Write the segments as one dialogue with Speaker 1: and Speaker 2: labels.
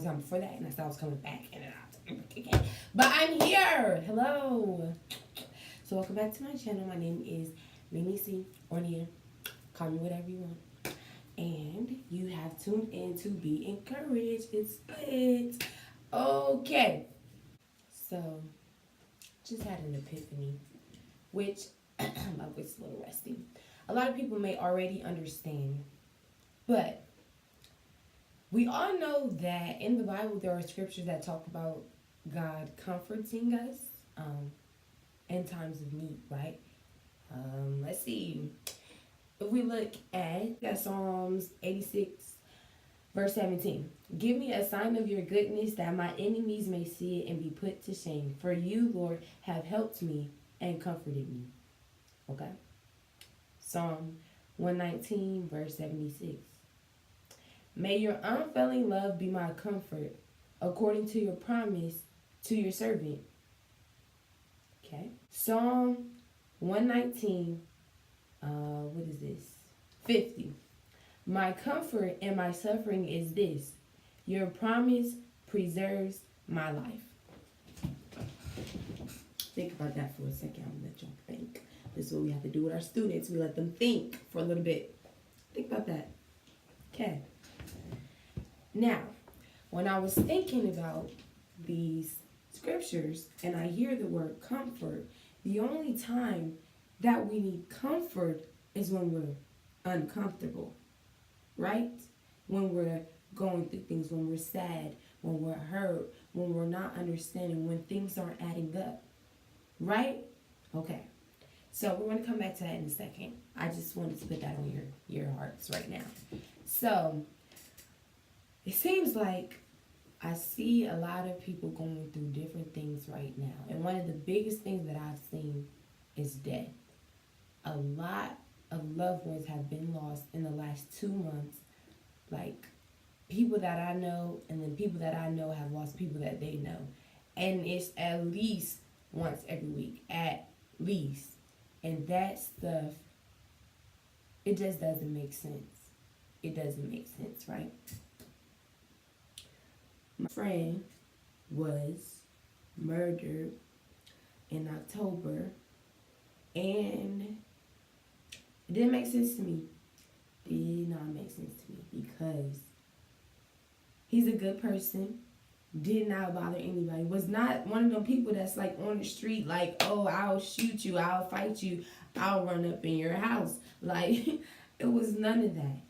Speaker 1: the time before that, and I said I was coming back, and then okay. But I'm here. Hello. So welcome back to my channel. My name is Mimi C. or Nia. Call me whatever you want. And you have tuned in to Be Encouraged. It's lit. Okay. So, just had an epiphany, which my voice is a little rusty. A lot of people may already understand, but we all know that in the Bible there are scriptures that talk about God comforting us in times of need, right? Let's see. If we look at Psalms 86, verse 17. Give me a sign of your goodness that my enemies may see it and be put to shame. For you, Lord, have helped me and comforted me. Okay? Psalm 119, verse 76. May your unfailing love be my comfort, according to your promise to your servant. Okay. Psalm 119, what is this? 50. My comfort in my suffering is this: your promise preserves my life. Think about that for a second. I'm gonna let y'all think. This is what we have to do with our students. We let them think for a little bit. Think about that. Okay. Now, when I was thinking about these scriptures and I hear the word comfort, the only time that we need comfort is when we're uncomfortable, right? When we're going through things, when we're sad, when we're hurt, when we're not understanding, when things aren't adding up, right? Okay. So we're going to come back to that in a second. I just wanted to put that on your hearts right now. So it seems like I see a lot of people going through different things right now. And one of the biggest things that I've seen is death. A lot of loved ones have been lost in the last 2 months. Like people that I know, and then people that I know have lost people that they know. And it's at least once every week. At least. And that stuff, it just doesn't make sense. It doesn't make sense, right? My friend was murdered in October, and it didn't make sense to me. Did not make sense to me because he's a good person, did not bother anybody, was not one of them people that's like on the street like, oh, I'll shoot you, I'll fight you, I'll run up in your house. Like, it was none of that.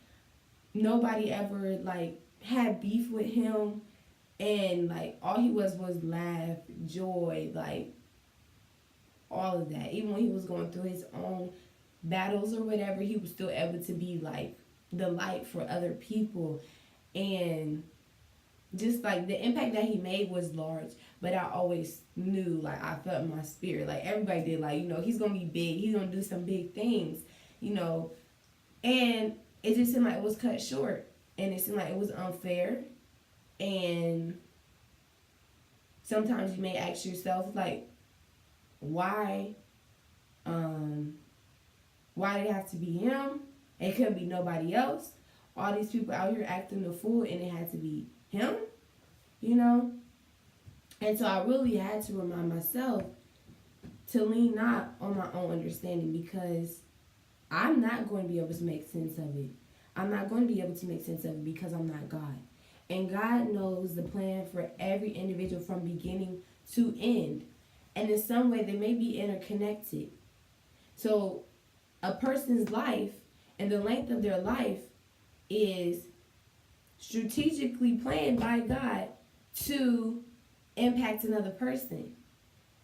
Speaker 1: Nobody ever like had beef with him. And, like, all he was laugh, joy, like, all of that. Even when he was going through his own battles or whatever, he was still able to be, like, the light for other people. And just, like, the impact that he made was large. But I always knew, like, I felt in my spirit. Like, everybody did, like, you know, he's going to be big. He's going to do some big things, you know. And it just seemed like it was cut short. And it seemed like it was unfair. And sometimes you may ask yourself, like, why did it have to be him? It couldn't be nobody else. All these people out here acting the fool, and it had to be him, you know? And so I really had to remind myself to lean not on my own understanding, because I'm not going to be able to make sense of it. I'm not going to be able to make sense of it because I'm not God. And God knows the plan for every individual from beginning to end. And in some way, they may be interconnected. So a person's life and the length of their life is strategically planned by God to impact another person.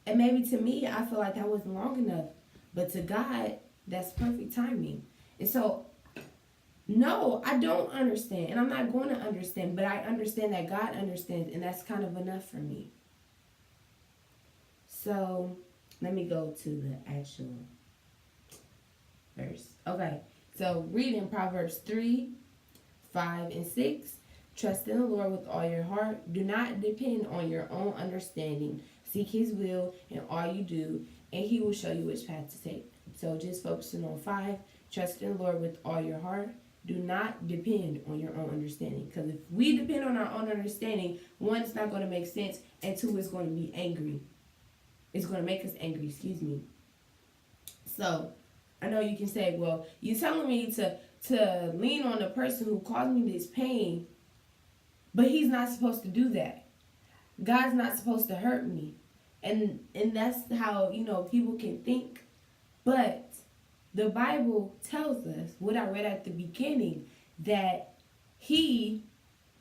Speaker 1: And maybe to me, I feel like that wasn't long enough. But to God, that's perfect timing. And so no, I don't understand, and I'm not going to understand, but I understand that God understands, and that's kind of enough for me. So, let me go to the actual verse. Okay, so reading Proverbs 3, 5, and 6. Trust in the Lord with all your heart. Do not depend on your own understanding. Seek His will in all you do, and He will show you which path to take. So, just focusing on 5. Trust in the Lord with all your heart. do not depend on your own understanding. Because if we depend on our own understanding, one, it's not going to make sense, and two, it's going to be angry. It's going to make us angry, excuse me. So, I know you can say, well, you're telling me to lean on the person who caused me this pain, but he's not supposed to do that. God's not supposed to hurt me. And that's how, people can think. But the Bible tells us, what I read at the beginning, that he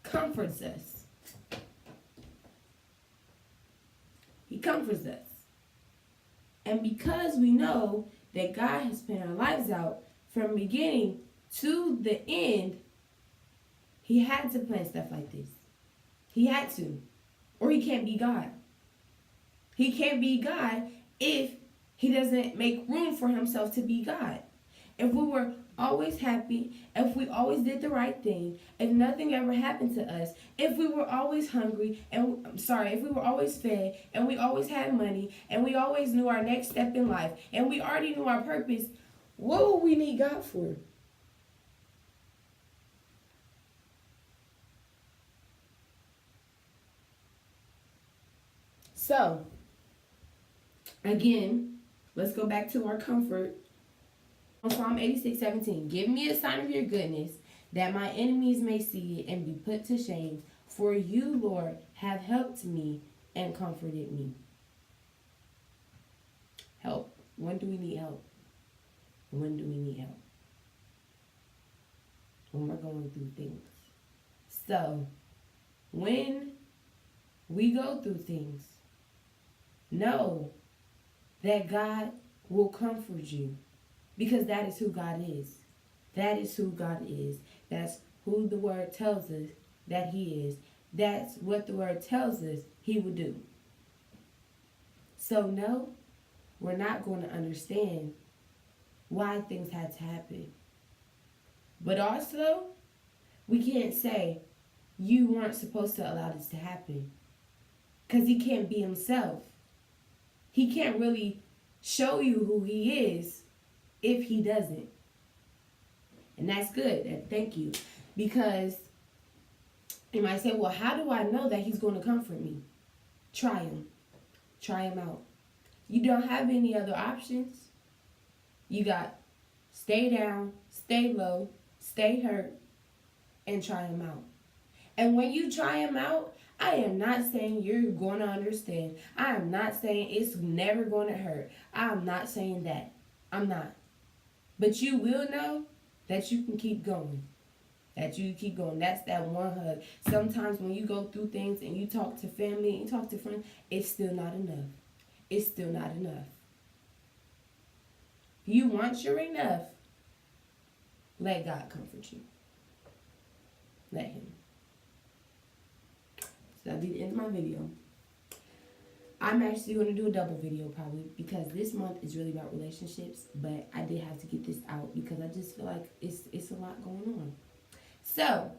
Speaker 1: comforts us. He comforts us. And because we know that God has planned our lives out from beginning to the end, he had to plan stuff like this. He had to. Or he can't be God. He can't be God if he doesn't make room for himself to be God. If we were always happy, if we always did the right thing, if nothing ever happened to us, if we were always hungry, if we were always fed, and we always had money, and we always knew our next step in life, and we already knew our purpose, what would we need God for? So, again, let's go back to our comfort. On Psalm 86:17, give me a sign of your goodness, that my enemies may see it and be put to shame. For you, Lord, have helped me and comforted me. Help. When do we need help? When do we need help? When we're going through things. So, when we go through things, know that God will comfort you. Because that is who God is. That is who God is. That's who the word tells us that he is. That's what the word tells us he will do. So no, we're not going to understand why things had to happen. But also, we can't say, you weren't supposed to allow this to happen. Because he can't be himself. He can't really show you who he is if he doesn't. And that's good. Thank you. Because you might say, well, how do I know that he's going to comfort me? Try him. Try him out. You don't have any other options. You got stay down, stay low, stay hurt, and try him out. And when you try him out, I am not saying you're going to understand. I am not saying it's never going to hurt. I'm not saying that. I'm not. But you will know that you can keep going. That you keep going. That's that one hug. Sometimes when you go through things and you talk to family and you talk to friends, it's still not enough. It's still not enough. You want your enough. Let God comfort you. Let him. So that'll be the end of my video. I'm actually going to do a double video probably because this month is really about relationships, but I did have to get this out because I just feel like it's a lot going on. So,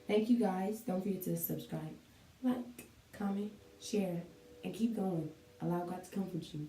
Speaker 1: thank you guys. Don't forget to subscribe, like, comment, share, and keep going. Allow God to comfort you.